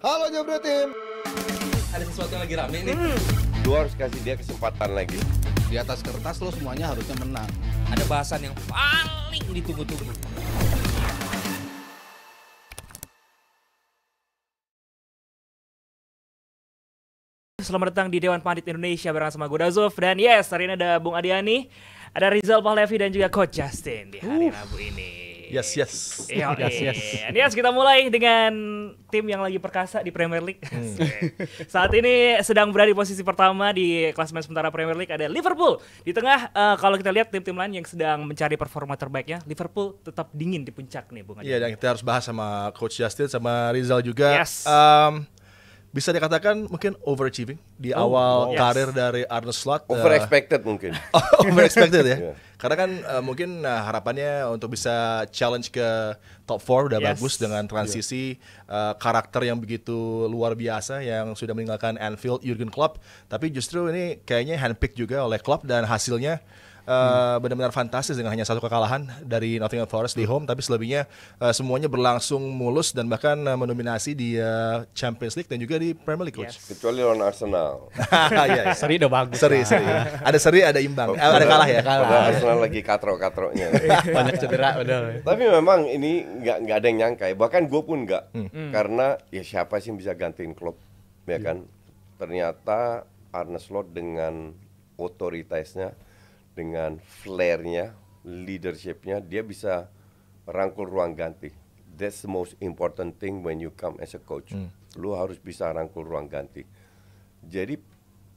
Halo Jebret Tim. Ada sesuatu yang lagi rame nih. Lu harus kasih dia kesempatan lagi. Di atas kertas lo semuanya harusnya menang. Ada bahasan yang paling ditunggu-tunggu. Selamat datang di Dewan Pandit Indonesia bareng sama gue Dazov. Dan yes, hari ini ada Bung Adiani, ada Rizal Pahlevi dan juga Coach Justin di hari Rabu ini. Yes. Yes. Yes, kita mulai dengan tim yang lagi perkasa di Premier League. Saat ini sedang berada di posisi pertama di klasemen sementara Premier League ada Liverpool. Di tengah, kalau kita lihat tim-tim lain yang sedang mencari performa terbaiknya, Liverpool tetap dingin di puncak nih, Bung Adiani. Iya, dan kita harus bahas sama Coach Justin sama Rizal juga. Yes. Bisa dikatakan mungkin overachieving di awal karir dari Arne Slot. Overexpected mungkin. Overexpected ya. Yeah. Karena kan mungkin harapannya untuk bisa challenge ke top 4 udah bagus dengan transisi karakter yang begitu luar biasa yang sudah meninggalkan Anfield, Jurgen Klopp. Tapi justru ini kayaknya handpick juga oleh Klopp dan hasilnya benar-benar fantastis dengan hanya satu kekalahan dari Nottingham Forest di home, tapi selebihnya semuanya berlangsung mulus dan bahkan mendominasi di Champions League dan juga di Premier League, Coach. Kecuali lawan Arsenal. Iya. Seri udah bagus. Seri. Ada seri, ada imbang. Ada kalah ya. Padahal Arsenal lagi katrok-katroknya. Banyak cedera udah. Tapi memang ini nggak ada yang nyangka ya. Bahkan gue pun nggak. Karena ya siapa sih yang bisa gantiin Klopp, ya kan? Ternyata Arne Slot dengan otoritasnya, dengan flair-nya, leadership-nya, dia bisa rangkul ruang ganti. That's the most important thing when you come as a coach. Lu harus bisa rangkul ruang ganti. Jadi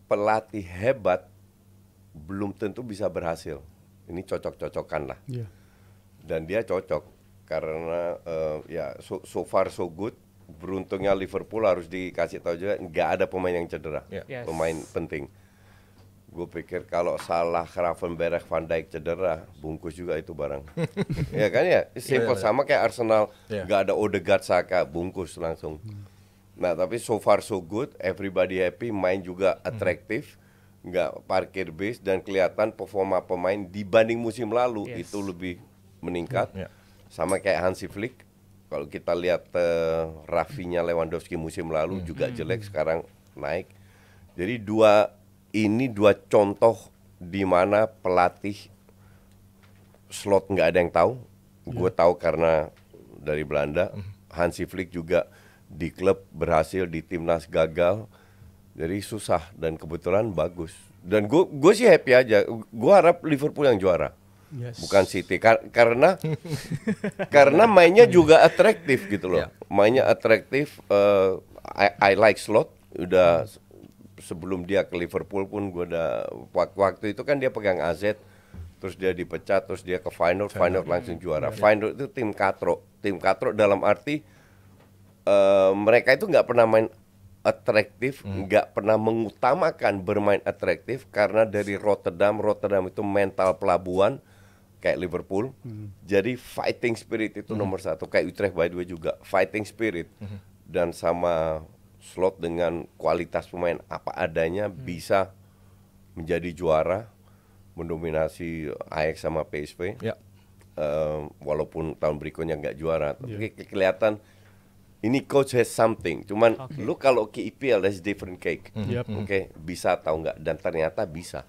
pelatih hebat belum tentu bisa berhasil. Ini cocok-cocokan lah. Yeah. Dan dia cocok karena ya so far so good. Beruntungnya Liverpool harus dikasih tahu juga nggak ada pemain yang cedera, pemain penting. Gue pikir kalau salah Gravenberch, Van Dijk cedera, bungkus juga itu barang. Ya kan ya, simple sama kayak Arsenal, nggak ada Odegaard, Saka, bungkus langsung. Nah tapi so far so good, everybody happy, main juga atraktif, nggak parkir base dan kelihatan performa pemain dibanding musim lalu itu lebih meningkat. Sama kayak Hansi Flick, kalau kita lihat Rafinha, Lewandowski musim lalu juga jelek, sekarang naik. Jadi dua contoh di mana pelatih Slot nggak ada yang tahu. Gue tahu karena dari Belanda. Hansi Flick juga di klub berhasil, di timnas gagal. Jadi susah dan kebetulan bagus. Dan gue sih happy aja. Gue harap Liverpool yang juara, bukan City. Karena mainnya juga atraktif gitu loh. Mainnya atraktif. I like Slot. Udah sebelum dia ke Liverpool pun gue udah waktu itu kan dia pegang AZ, terus dia dipecat, terus dia ke final langsung juara. Final itu tim katro dalam arti mereka itu nggak pernah main atraktif, nggak pernah mengutamakan bermain atraktif karena dari Rotterdam itu mental pelabuhan kayak Liverpool. Jadi fighting spirit itu nomor satu, kayak Utrecht by the way juga fighting spirit. Dan sama Slot dengan kualitas pemain apa adanya bisa menjadi juara, mendominasi Ajax sama PSV. Walaupun tahun berikutnya nggak juara, tapi kelihatan ini coach has something. Cuman lu kalau ke IPL that's different cake. Bisa atau nggak, dan ternyata bisa.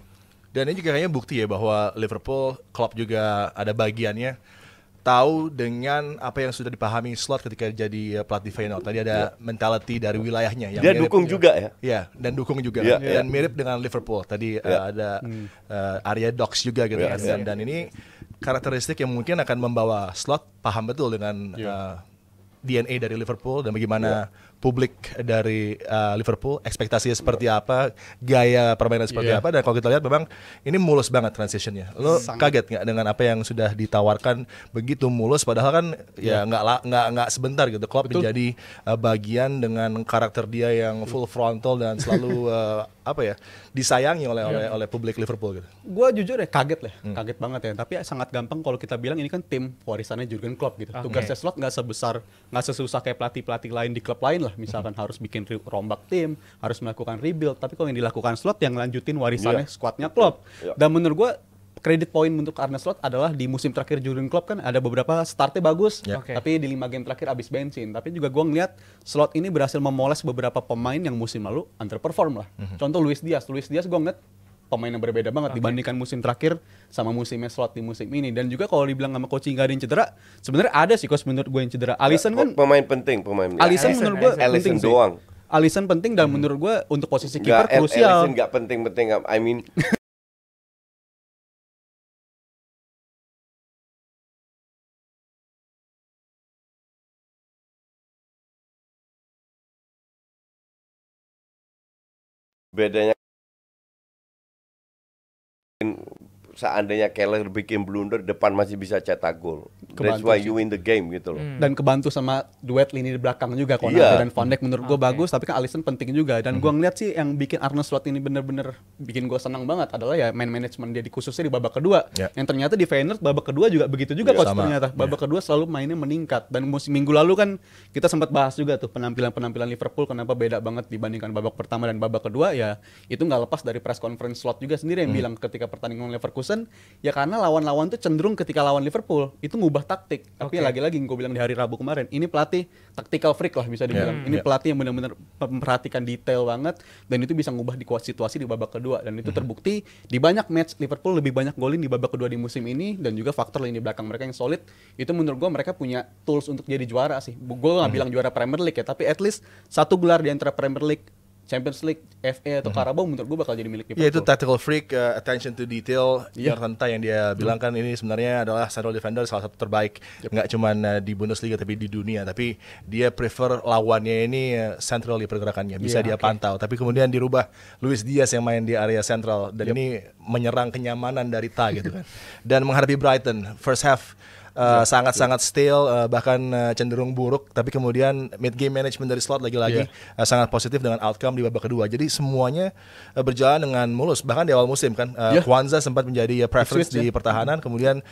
Dan ini juga kayaknya bukti ya bahwa Liverpool, Klopp juga ada bagiannya. Tahu dengan apa yang sudah dipahami Slot ketika jadi pelatih Feyenoord. Tadi ada mentality dari wilayahnya yang dia mirip, dukung juga ya. Iya, dan dukung juga. Dan mirip dengan Liverpool. Tadi ada area dogs juga gitu kan. Dan ini karakteristik yang mungkin akan membawa Slot paham betul dengan DNA dari Liverpool dan bagaimana publik dari Liverpool, ekspektasinya seperti apa, gaya permainan seperti apa, dan kalau kita lihat memang ini mulus banget transitionnya. Lo kaget nggak dengan apa yang sudah ditawarkan begitu mulus, padahal kan nggak sebentar gitu. Klopp menjadi bagian dengan karakter dia yang full frontal dan selalu disayangi oleh publik Liverpool gitu. Gue jujur ya kaget kaget banget ya. Tapi sangat gampang kalau kita bilang ini kan tim warisannya Jurgen Klopp gitu. Tugasnya Slot nggak sesusah kayak pelatih lain di klub lain lah. Misalkan harus bikin rombak tim, harus melakukan rebuild. Tapi kalau yang dilakukan Slot yang lanjutin warisannya skuadnya Klopp. Dan menurut gue kredit poin untuk Arne Slot adalah di musim terakhir Jurgen Klopp kan ada beberapa startnya bagus, tapi di 5 game terakhir abis bensin. Tapi juga gue ngeliat Slot ini berhasil memoles beberapa pemain yang musim lalu underperform lah. Contoh Luis Diaz gue ngeliat pemain yang berbeda banget dibandingkan musim terakhir sama musimnya Slot di musim ini. Dan juga kalau dibilang sama coaching gak ada yang cedera, sebenarnya ada sih coach menurut gue yang cedera. Alisson kan pemain penting, Alisson menurut gue penting sih. Alisson penting dan menurut gue untuk posisi kiper krusial. Alisson gak penting-penting. I mean bedanya seandainya Keller bikin blunder, depan masih bisa cetak gol. That's why you win the game gitu loh. Dan kebantu sama duet lini di belakang juga, Konate dan Van Dijk menurut gue bagus, tapi kan Alisson penting juga. Dan gue ngeliat sih yang bikin Arne Slot ini bener-bener bikin gue senang banget adalah ya man management dia khususnya di babak kedua. Yang ternyata di Feyenoord babak kedua juga begitu juga coach ternyata. Babak kedua selalu mainnya meningkat. Dan minggu lalu kan kita sempat bahas juga tuh penampilan Liverpool kenapa beda banget dibandingkan babak pertama dan babak kedua. Ya itu nggak lepas dari press conference Slot juga sendiri yang bilang ketika pertandingan Leverkusen, ya karena lawan-lawan tuh cenderung ketika lawan Liverpool itu ngubah taktik. Tapi lagi-lagi gue bilang di hari Rabu kemarin, ini pelatih tactical freak lah bisa dibilang. Ini pelatih yang benar-benar memperhatikan detail banget dan itu bisa ngubah di situasi di babak kedua. Dan itu terbukti di banyak match Liverpool lebih banyak golin di babak kedua di musim ini, dan juga faktor lini belakang mereka yang solid. Itu menurut gue mereka punya tools untuk jadi juara sih. Gue gak bilang juara Premier League ya, tapi at least satu gelar di antara Premier League, Champions League, FA atau Carabao menurut gue bakal jadi milik Liverpool. Ya itu tactical freak, attention to detail. Renta yang dia bilang kan ini sebenarnya adalah central defender salah satu terbaik. Nggak cuma di Bundesliga tapi di dunia. Tapi dia prefer lawannya ini central di pergerakannya, bisa dia pantau. Tapi kemudian dirubah Luis Diaz yang main di area central dan ini menyerang kenyamanan dari Ta gitu kan. Dan menghadapi Brighton first half sangat-sangat stale, bahkan cenderung buruk, tapi kemudian mid game management dari Slot lagi-lagi sangat positif dengan outcome di babak kedua. Jadi semuanya berjalan dengan mulus. Bahkan di awal musim kan Kwanza sempat menjadi preference di pertahanan, kemudian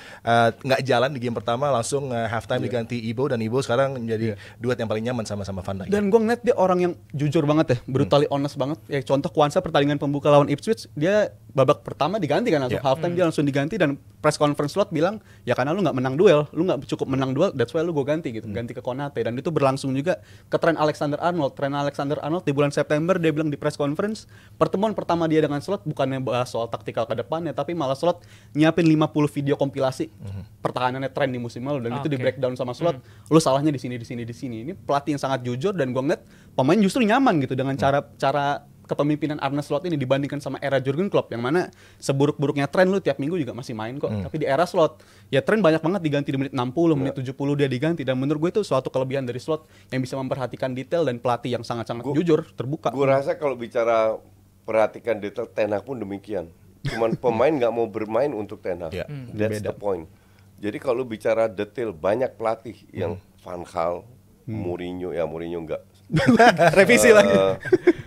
nggak jalan di game pertama, langsung halftime diganti Ibo, dan Ibo sekarang menjadi duet yang paling nyaman sama-sama Van Dijk. Dan gue ngeliat dia orang yang jujur banget ya, brutally honest banget. Ya contoh Kwanza pertandingan pembuka lawan Ipswich, dia babak pertama diganti kan langsung halftime dia langsung diganti, dan press conference Slot bilang ya karena lu nggak menang duel, lu nggak cukup menang duel, that's why lu gue ganti gitu, ganti ke Konate. Dan itu berlangsung juga ke Trent Alexander-Arnold di bulan September. Dia bilang di press conference pertemuan pertama dia dengan Slot bukannya bahas soal taktikal ke depannya, tapi malah Slot nyiapin 50 video kompilasi pertahanannya Trent di musim lalu, dan itu di breakdown sama Slot, lu salahnya di sini. Ini pelatih yang sangat jujur, dan gue ngeliat pemain justru nyaman gitu dengan cara kepemimpinan Arne Slot ini dibandingkan sama era Jurgen Klopp yang mana seburuk-buruknya Trent lu tiap minggu juga masih main kok. Tapi di era Slot ya Trent banyak banget diganti di menit 60, menit 70 dia diganti, dan menurut gue itu suatu kelebihan dari Slot yang bisa memperhatikan detail dan pelatih yang sangat-sangat jujur, terbuka. Gue rasa kalau bicara perhatikan detail, Ten Hag pun demikian. Cuman pemain nggak mau bermain untuk Ten Hag. That's the point. Jadi kalau bicara detail, banyak pelatih yang Van Gaal, Mourinho enggak. Revisi lagi.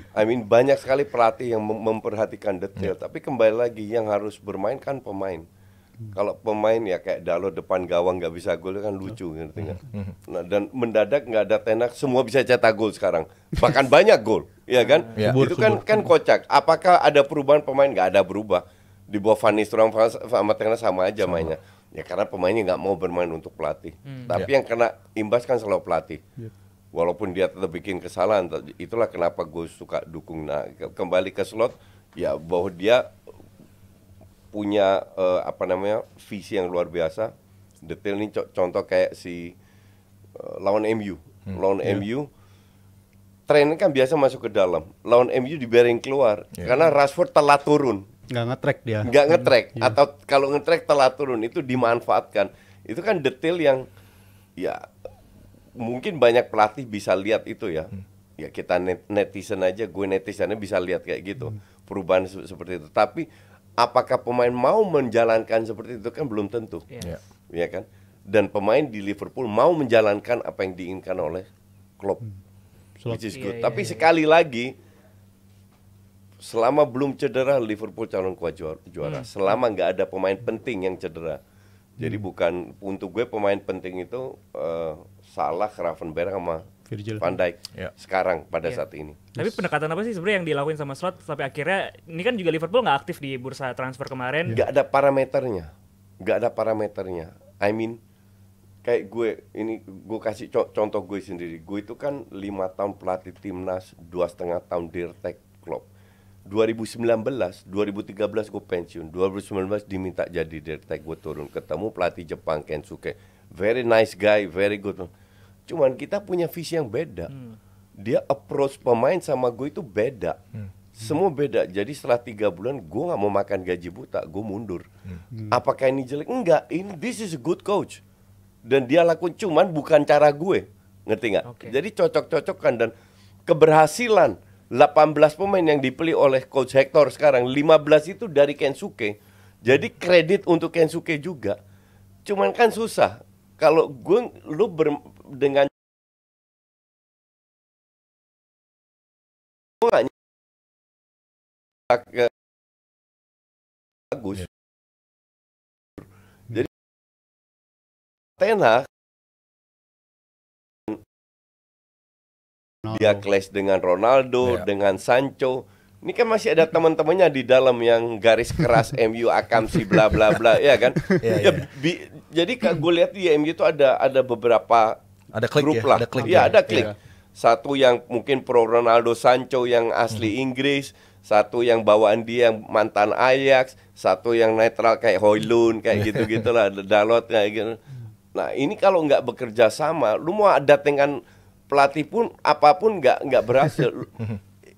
I mean banyak sekali pelatih yang memperhatikan detail, tapi kembali lagi yang harus bermain kan pemain. Kalau pemain ya kayak Dalot depan gawang nggak bisa gol kan lucu, ngerti nggak? Nah, dan mendadak nggak ada Ten Hag, semua bisa cetak gol sekarang, bahkan banyak gol, ya kan? Itu kan kocak. Apakah ada perubahan pemain? Nggak ada berubah. Di bawah Van Nistelrooy sama Ten Hag sama aja mainnya. Ya karena pemainnya nggak mau bermain untuk pelatih. Tapi yang kena imbas kan selalu pelatih. Walaupun dia tetap bikin kesalahan, itulah kenapa gue suka dukung. Nah, kembali ke Slot, ya bahwa dia punya visi yang luar biasa. Detail ini contoh kayak si lawan MU, MU, Trent kan biasa masuk ke dalam, lawan MU dibiarin keluar karena Rashford telat turun. Nggak nge-track atau kalau nge-track telat turun itu dimanfaatkan. Itu kan detail yang ya mungkin banyak pelatih bisa lihat itu ya. Ya kita netizen aja, gue netizennya bisa lihat kayak gitu. Perubahan seperti itu. Tapi apakah pemain mau menjalankan seperti itu kan belum tentu. Ya kan? Dan pemain di Liverpool mau menjalankan apa yang diinginkan oleh Klopp. Which is good. Tapi sekali lagi, selama belum cedera Liverpool calon kuat juara. Selama nggak ada pemain penting yang cedera. Jadi bukan untuk gue pemain penting itu Salah, Gravenberch sama Van Dijk sekarang pada saat ini. Tapi pendekatan apa sih sebenarnya yang dilakuin sama Slot sampai akhirnya ini kan juga Liverpool nggak aktif di bursa transfer kemarin? Nggak ada parameternya. I mean kayak gue kasih contoh gue sendiri. Gue itu kan 5 tahun pelatih timnas, 2,5 tahun dirtek klub. 2019, 2013 gue pensiun, 2019 diminta jadi dirtek, gue turun, ketemu pelatih Jepang Kensuke, very nice guy, very good. Cuman kita punya visi yang beda. Dia approach pemain sama gue itu beda. Semua beda. Jadi setelah 3 bulan gue nggak mau makan gaji buta, gue mundur. Apakah ini jelek? Enggak. This is a good coach. Dan dia lakukan, cuman bukan cara gue, ngerti nggak? Jadi cocok-cocokkan dan keberhasilan 18 pemain yang dipilih oleh Coach Hector sekarang, 15 itu dari Kensuke. Jadi kredit untuk Kensuke juga. Cuman kan susah. Kalau dengan bagus. Jadi Ten Hag dia clash dengan Ronaldo, dengan Sancho. Ini kan masih ada teman-temannya di dalam yang garis keras MU Akamsi bla bla bla, ya kan? Jadi gue lihat di MU itu ada beberapa grup lah. Ada klik. Satu yang mungkin pro Ronaldo Sancho yang asli Inggris, satu yang bawaan dia yang mantan Ajax, satu yang netral kayak Højlund kayak gitu-gitulah, Dalot kayak gitu. Nah, ini kalau nggak bekerja sama, lu mau datangkan pelatih pun apapun nggak berhasil.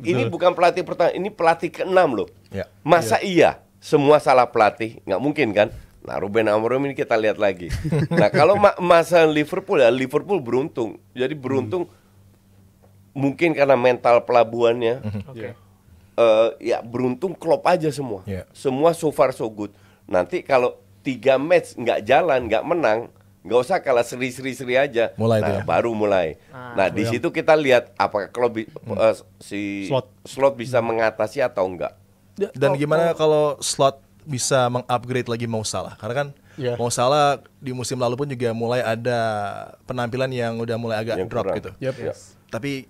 Ini bukan pelatih pertama, ini pelatih ke-6 loh. Masa iya semua salah pelatih? Nggak mungkin kan? Nah, Ruben Amorim ini kita lihat lagi. Nah, kalau masa Liverpool ya, Liverpool beruntung. Jadi beruntung mungkin karena mental pelabuhannya. Ya beruntung Klopp aja semua. Semua so far so good. Nanti kalau 3 match nggak jalan, nggak menang, nggak usah kalah seri aja. Baru mulai. Nah, di situ kita lihat apakah Klopp Slot bisa mengatasi atau enggak. Dan gimana kalau Slot bisa mengupgrade lagi Mo Salah? Karena kan Mo Salah di musim lalu pun juga mulai ada penampilan yang udah mulai agak drop gitu. Tapi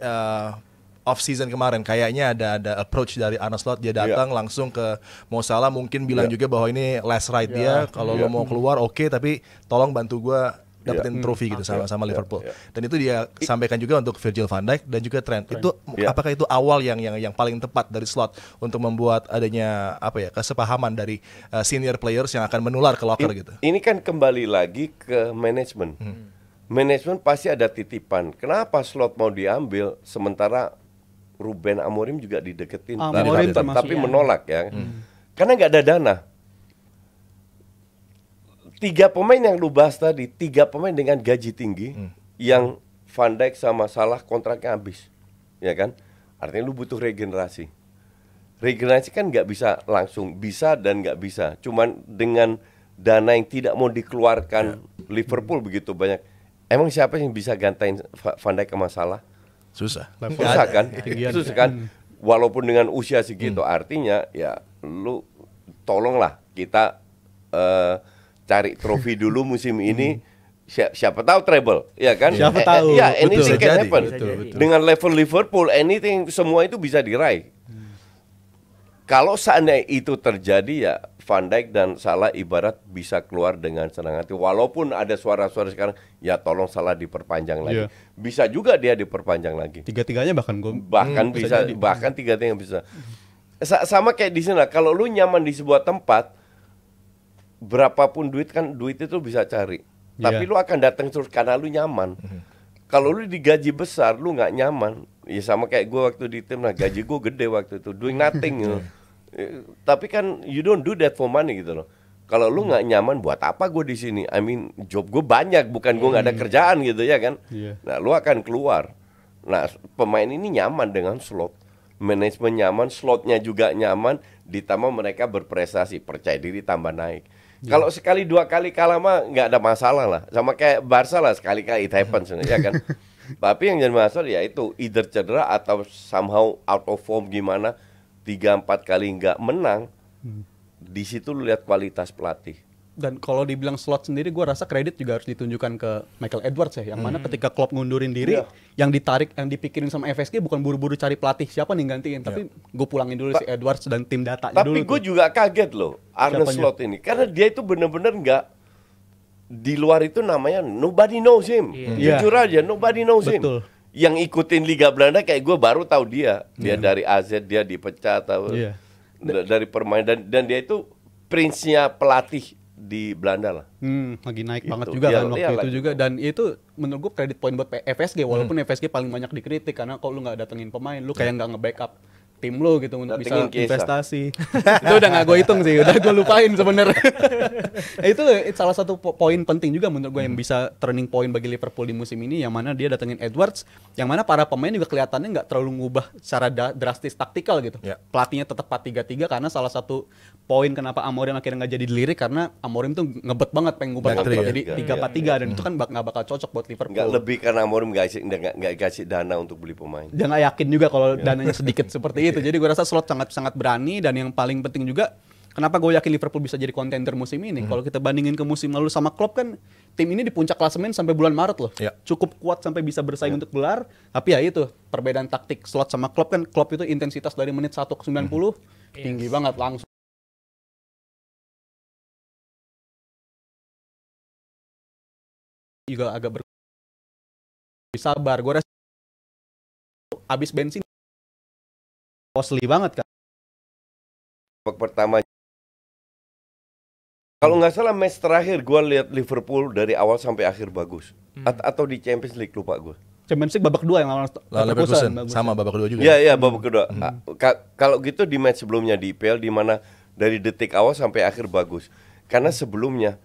off season kemarin kayaknya ada approach dari Arne Slot, dia datang langsung ke Mo Salah, mungkin bilang juga bahwa ini last ride dia, kalau lo mau keluar oke, tapi tolong bantu gue dapetin trofi gitu sama Liverpool. Dan itu dia sampaikan juga untuk Virgil van Dijk dan juga Trent. Itu apakah itu awal yang paling tepat dari Slot untuk membuat adanya kesepahaman dari senior players yang akan menular ke locker gitu. Ini kan kembali lagi ke manajemen. Manajemen pasti ada titipan. Kenapa Slot mau diambil sementara Ruben Amorim juga dideketin, tapi menolak ya. Karena nggak ada dana. 3 pemain yang lu bahas tadi, 3 pemain dengan gaji tinggi, yang Van Dijk sama Salah kontraknya habis, ya kan? Artinya lu butuh regenerasi. Regenerasi kan nggak bisa langsung, bisa dan nggak bisa. Cuman dengan dana yang tidak mau dikeluarkan Liverpool begitu banyak. Emang siapa yang bisa gantain Van Dijk sama Salah? Susah kan. Walaupun dengan usia segitu, artinya ya lu tolonglah kita cari trofi dulu musim ini. Siapa tahu treble, ya kan? Siapa tahu. Ya, anything can happen. Betul. Dengan level Liverpool, anything, semua itu bisa diraih. Kalau seandainya itu terjadi, ya Van Dijk dan Salah ibarat bisa keluar dengan senang hati. Walaupun ada suara-suara sekarang, ya tolong Salah diperpanjang lagi. Bisa juga dia diperpanjang lagi. Tiga-tiganya bahkan bahkan tiga-tiganya bisa. Sama kayak di sini, kalau lu nyaman di sebuah tempat, berapapun duit itu bisa cari. Tapi lu akan datang terus karena lu nyaman. Kalau lu digaji besar, lu nggak nyaman. Ya sama kayak gue waktu di tim, gaji gue gede waktu itu, doing nothing gitu. Tapi kan you don't do that for money gitu loh. Kalau lu nggak nyaman, buat apa gue di sini? I mean, job gue banyak, bukan gue nggak ada kerjaan gitu ya kan? Nah, lu akan keluar. Nah, pemain ini nyaman dengan Slot, manajemen nyaman, Slotnya juga nyaman, ditambah mereka berprestasi, percaya diri tambah naik. Kalau sekali 2 kali kalah mah nggak ada masalah lah, sama kayak Barca lah, sekali-kali it happens ya kan? Tapi yang jadi masalah ya itu either cedera atau somehow out of form gimana. 3-4 kali nggak menang, di situ lu lihat kualitas pelatih. Dan kalau dibilang Slot sendiri, gue rasa kredit juga harus ditunjukkan ke Michael Edwards ya. Yang mana ketika Klopp ngundurin diri, yang ditarik, yang dipikirin sama FSG bukan buru-buru cari pelatih siapa nih gantiin, tapi gue pulangin dulu si Edwards dan tim datanya dulu. Tapi gue juga kaget loh Arne Slot ini, karena dia itu bener-bener nggak di luar itu namanya nobody knows him. Jujur aja, nobody knows him. Yang ikutin Liga Belanda kayak gue baru tahu dia. Dia dari AZ, dia dipecat dari permainan dan dia itu prince-nya pelatih di Belanda lah. Lagi naik banget juga kan waktu itu juga, dan itu menurut gue kredit poin buat FSG walaupun FSG paling banyak dikritik karena kalau lu nggak datengin pemain, lu kayak nggak nge-backup tim lu gitu untuk bisa investasi. Itu udah nggak gue hitung sih, udah gue lupain sebenarnya. Itu salah satu poin penting juga menurut gue yang bisa turning point bagi Liverpool di musim ini, yang mana dia datengin Edwards, yang mana para pemain juga kelihatannya nggak terlalu ngubah secara drastis taktikal gitu. Pelatihnya tetap 4-3-3 karena salah satu poin kenapa Amorim akhirnya nggak jadi dilirik karena Amorim tuh ngebet banget pengen ngubah taktik jadi 3-4-3 dan itu kan nggak bakal cocok buat Liverpool. Nggak lebih karena Amorim nggak kasih dana untuk beli pemain. Dia nggak yakin juga kalau dananya sedikit seperti itu. Jadi gue rasa Slot sangat berani, dan yang paling penting juga kenapa gue yakin Liverpool bisa jadi kontender musim ini. Kalau kita bandingin ke musim lalu sama Klopp kan tim ini di puncak klasemen sampai bulan Maret loh. Cukup kuat sampai bisa bersaing untuk gelar. Tapi ya itu perbedaan taktik Slot sama Klopp kan, Klopp itu intensitas dari menit 1 ke 90 tinggi banget langsung. Juga agak sabar. Gue rasa habis bensin costly banget kan. Pertama, kalau nggak salah match terakhir gue lihat Liverpool dari awal sampai akhir bagus. Atau di Champions League lupa gue. Champions League babak 2 yang lawan Leverkusen sama babak kedua juga. Iya babak kedua. Kalau gitu di match sebelumnya di IPL di mana dari detik awal sampai akhir bagus. Karena sebelumnya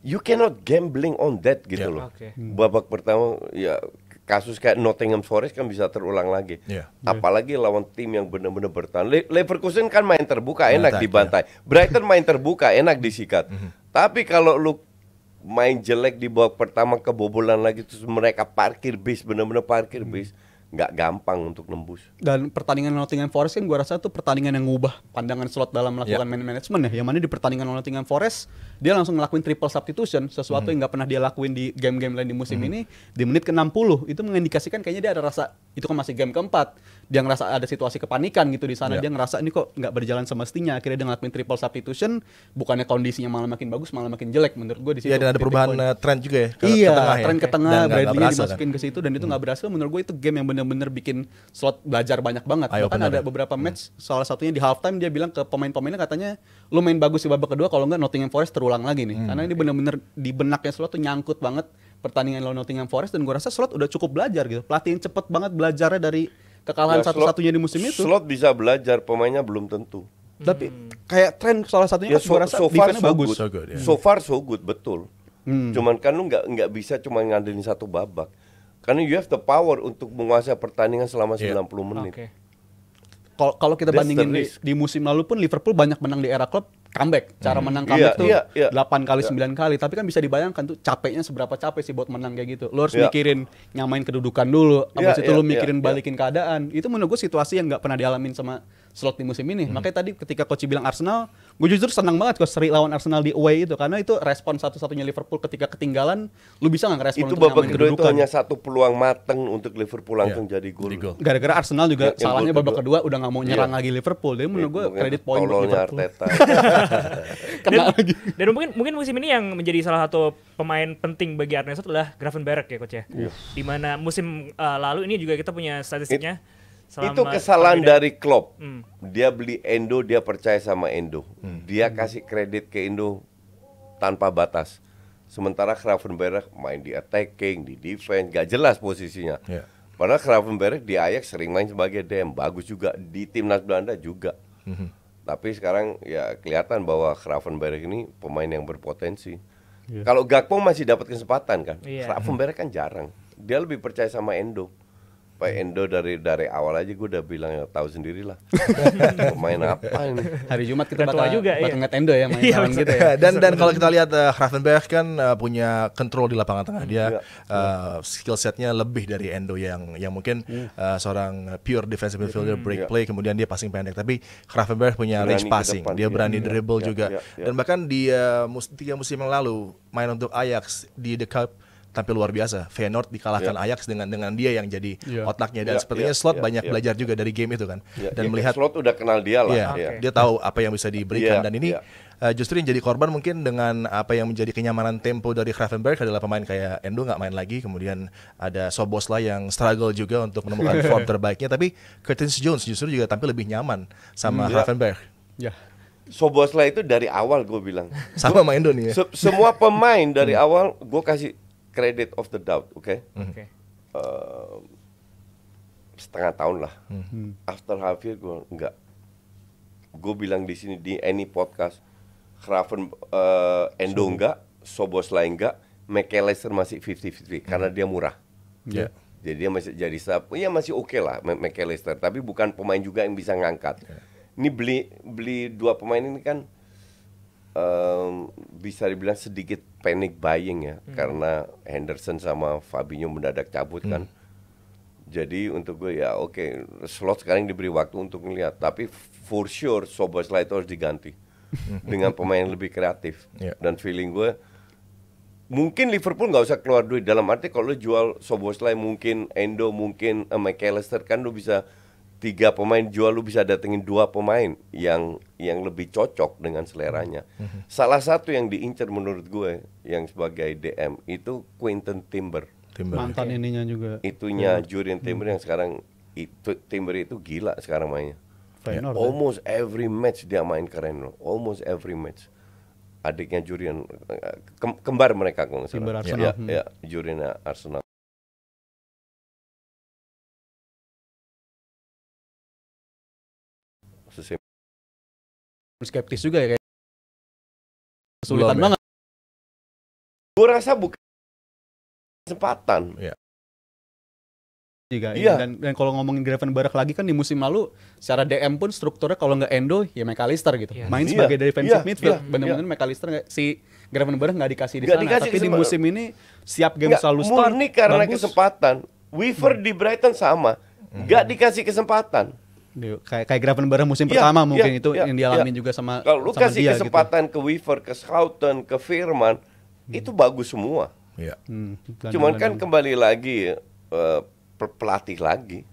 you cannot gambling on that gitu loh. Babak pertama ya kasus kayak Nottingham Forest kan bisa terulang lagi. Apalagi lawan tim yang benar-benar bertahan. Leverkusen kan main terbuka enak dibantai. Brighton main terbuka enak disikat. Tapi kalau lu main jelek di babak pertama kebobolan lagi terus mereka parkir bis, benar-benar parkir bis, nggak gampang untuk nembus. Dan pertandingan Nottingham Forest kan gue rasa itu pertandingan yang ngubah pandangan Slot dalam melakukan man management ya. Yang mana di pertandingan Nottingham Forest dia langsung ngelakuin triple substitution, sesuatu yang nggak pernah dia lakuin di game-game lain di musim ini. Di menit ke-60 itu mengindikasikan kayaknya dia ada rasa, itu kan masih game keempat, dia ngerasa ada situasi kepanikan gitu di sana. Dia ngerasa ini kok nggak berjalan semestinya. Akhirnya dia ngelakuin triple substitution, bukannya kondisinya malah makin bagus malah makin jelek menurut gue di situ. Iya, dan ada perubahan tren juga ya. Tren ke tengah, Bradley dimasukin ke situ dan itu nggak berhasil. Menurut gue itu game yang benar-benar bikin Slot belajar banyak banget. Bahkan ada beberapa match, salah satunya di halftime dia bilang ke pemain-pemainnya katanya, lu main bagus di babak kedua, kalau nggak Nottingham Forest terulang lagi nih. Karena ini benar-benar di benaknya Slot tuh nyangkut banget pertandingan lawan Nottingham Forest, dan gue rasa Slot udah cukup belajar gitu. Pelatih yang cepet banget belajarnya dari kekalahan satu-satunya di musim itu. Slot bisa belajar, pemainnya belum tentu. Tapi kayak tren salah satunya kan gue rasa defense-nya bagus. So far so good, betul. Cuman kan lu nggak bisa cuma ngandelin satu babak. Karena you have the power untuk menguasai pertandingan selama 90 menit. Kalau kita bandingin di musim lalu pun Liverpool banyak menang di era Klopp, comeback. Cara menang comeback tuh 8 kali, 9 kali. Tapi kan bisa dibayangkan tuh capeknya seberapa capek sih buat menang kayak gitu. Lo harus mikirin nyamain kedudukan dulu. Abis itu lo mikirin balikin keadaan. Itu menurut gue situasi yang gak pernah dialamin sama Slot di musim ini. Makanya tadi ketika Coach bilang Arsenal, gue jujur senang banget Coach seri lawan Arsenal di away itu. Karena itu respon satu-satunya Liverpool ketika ketinggalan. Lo bisa gak ngerespon itu untuk babak nyamain kedua kedudukan. itu hanya satu peluang mateng untuk Liverpool langsung jadi gol. Gara-gara Arsenal juga salahnya babak kedua udah gak mau nyerang lagi Liverpool. Jadi menurut gue kredit poin buat Liverpool. Dan mungkin musim ini yang menjadi salah satu pemain penting bagi Arne Slot adalah Gravenberch ya Coach ya. Di mana musim lalu ini juga kita punya statistiknya. Itu kesalahan dari Klopp. Dia beli Endo, dia percaya sama Endo. Dia kasih kredit ke Endo tanpa batas. Sementara Gravenberch main di attacking, di defense, gak jelas posisinya. Padahal Gravenberch di Ajax sering main sebagai DM, bagus juga di timnas Belanda juga. Tapi sekarang ya kelihatan bahwa Gravenberch ini pemain yang berpotensi. Kalau Gakpo masih dapat kesempatan kan, Gravenberch kan jarang. Dia lebih percaya sama Endo. Pak Endo dari awal aja gue udah bilang ya tahu sendirilah. Main apa ini? Hari Jumat kita Udah tua bakal juga, iya. ngeliat Endo ya main lawan gitu ya. Dan kalau kita lihat Gravenberch kan punya kontrol di lapangan tengah. Dia skill setnya lebih dari Endo yang mungkin seorang pure defensive midfielder, break play, kemudian dia passing pendek. Tapi Gravenberch punya range passing, dia berani dribble juga. Dan bahkan di 3 musim yang lalu main untuk Ajax di The Cup tampil luar biasa. Feyenoord dikalahkan Ajax dengan dia yang jadi otaknya, dan sepertinya Slot banyak belajar juga dari game itu kan. Dan melihat Slot udah kenal dia lah. Dia tahu apa yang bisa diberikan, dan ini justru yang jadi korban mungkin dengan apa yang menjadi kenyamanan tempo dari Gravenberch adalah pemain kayak Endo nggak main lagi, kemudian ada Szoboszlai yang struggle juga untuk menemukan form terbaiknya, tapi Curtis Jones justru juga tampil lebih nyaman sama Gravenberch. Szoboszlai itu dari awal gue bilang sama sama Endo nih ya. Semua pemain dari awal gue kasih credit of the doubt, oke? Setengah tahun lah. After half year gue enggak. Gue bilang di sini di any podcast, Endo enggak, Szoboszlai enggak, McAllister masih 50-50 karena dia murah. Jadi dia masih jadi sub. Ya masih oke lah McAllister, tapi bukan pemain juga yang bisa ngangkat. Ini beli 2 pemain ini kan bisa dibilang sedikit panic buying ya, karena Henderson sama Fabinho mendadak cabut kan. Jadi untuk gue ya oke, Slot sekarang diberi waktu untuk ngelihat, tapi for sure Szoboszlai itu harus diganti dengan pemain yang lebih kreatif. Dan feeling gue mungkin Liverpool nggak usah keluar duit, dalam arti kalau lu jual Szoboszlai mungkin Endo mungkin McAllister kan lu bisa 3 pemain jual, lu bisa datengin 2 pemain yang lebih cocok dengan seleranya. Salah satu yang diincar menurut gue yang sebagai DM itu Quinten Timber. Mantan ininya juga. Itunya Jurrien Timber yang sekarang Timber itu gila sekarang mainnya. Almost every match dia main keren loh. Almost every match. Adiknya Jurrien, kembar mereka kalau nggak salah. Timber Arsenal. Ya, Jurrien Arsenal. Skeptis juga ya, kayak kesulitan banget. Gue rasa bukan kesempatan. Dan kalau ngomongin Gravenberch lagi kan di musim lalu secara DM pun strukturnya kalau nggak Endo ya McAllister gitu. Main sebagai defensive midfield. Bener-bener McAllister si Gravenberch nggak dikasih di sana. Tapi di musim ini siap game selalu start. Murni karena kesempatan. Weaver di Brighton sama, nggak dikasih kesempatan. Kayak Gravenberch musim pertama mungkin itu yang dialami juga sama kalau lu kasih dia, kesempatan gitu. Ke Weaver, ke Schouten, ke Veerman, itu bagus semua. Cuman kan kembali lagi pelatih lagi.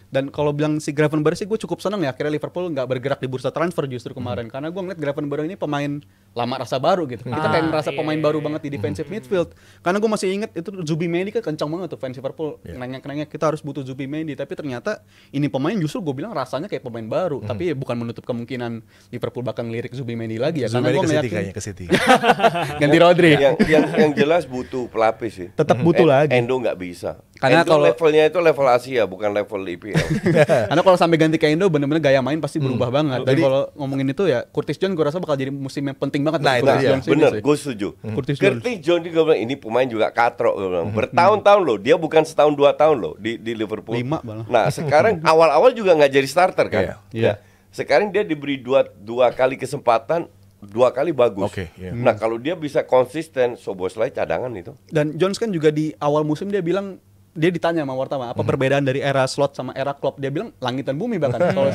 Dan kalau bilang si Gravenberch sih gue cukup senang ya akhirnya Liverpool nggak bergerak di bursa transfer justru kemarin, karena gue ngeliat Gravenberch ini pemain lama rasa baru gitu. Kita kayak ngerasa pemain baru banget di defensive midfield. Karena gue masih inget itu Zubimendi kan kencang banget tuh fans Liverpool nanya kita harus butuh Zubimendi, tapi ternyata ini pemain justru gue bilang rasanya kayak pemain baru. Tapi bukan menutup kemungkinan Liverpool bakal ngelirik Zubimendi lagi ya. Zubimendi karena ke City ke City. Ganti Rodri. Yang jelas butuh pelapis sih. Tetap butuh lagi. Endo nggak bisa. Karena Endo levelnya itu level Asia, bukan level IPL. Karena kalau sampai ganti ke Endo bener-bener gaya main pasti berubah banget. Jadi kalau ngomongin itu ya Curtis Jones gue rasa bakal jadi musim yang penting banget. Nah, itu bener, gue setuju. Curtis Jones juga bilang ini pemain juga katrok, gue bilang. Bertahun-tahun loh, dia bukan setahun 2 tahun loh di Liverpool. 5 malah. Nah sekarang awal-awal juga nggak jadi starter kan. Sekarang dia diberi dua kali kesempatan, 2 kali bagus. Nah kalau dia bisa konsisten, Szoboszlai cadangan itu. Dan Jones kan juga di awal musim dia bilang, dia ditanya sama wartawan apa perbedaan dari era Slot sama era Klopp, dia bilang langit dan bumi bahkan. Kalau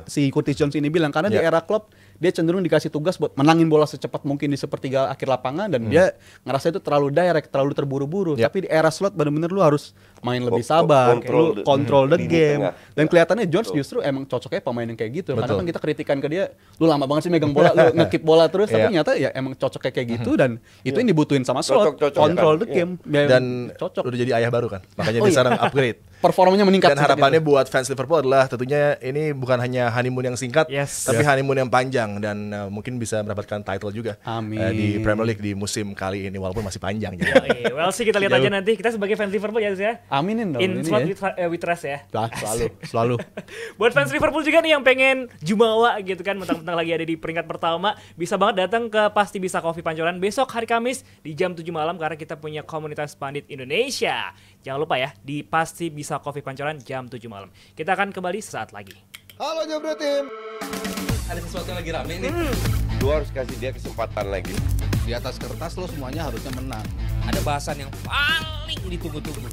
si Curtis Jones ini bilang karena di era Klopp dia cenderung dikasih tugas buat menangin bola secepat mungkin di sepertiga akhir lapangan, dan dia ngerasa itu terlalu direct, terlalu terburu-buru. Tapi di era Slot bener-bener lu harus main lebih sabar, lu control the game. Dan kelihatannya Jones justru emang cocoknya pemain yang kayak gitu. Karena kan kita kritikan ke dia, lu lama banget sih megang bola, lu nge-keep bola terus, tapi ternyata ya emang cocoknya kayak gitu, dan itu yang dibutuhin sama Slot, control the game. Dan cocok. Udah jadi ayah baru kan, makanya dia sekarang upgrade. Performanya meningkat. Dan harapannya buat fans Liverpool adalah tentunya ini bukan hanya honeymoon yang singkat, tapi honeymoon yang panjang. menang dan mungkin bisa mendapatkan title juga. Amin. Di Premier League di musim kali ini walaupun masih panjang. Well sih kita lihat aja nanti. Kita sebagai fans Liverpool ya, aminin dong. In slot with trust ya. Selalu. Buat fans Liverpool juga nih yang pengen jumawa gitu kan, mentang-mentang lagi ada di peringkat pertama, bisa banget datang ke Pasti Bisa Coffee Pancoran besok hari Kamis di jam 7 malam karena kita punya komunitas pandit Indonesia. Jangan lupa ya, di Pasti Bisa Coffee Pancoran jam 7 malam. Kita akan kembali sesaat lagi. Halo Jebret Tim. Ada sesuatu yang lagi rame nih. Lu harus kasih dia kesempatan lagi. Di atas kertas lo semuanya harusnya menang. Ada bahasan yang paling ditunggu-tunggu.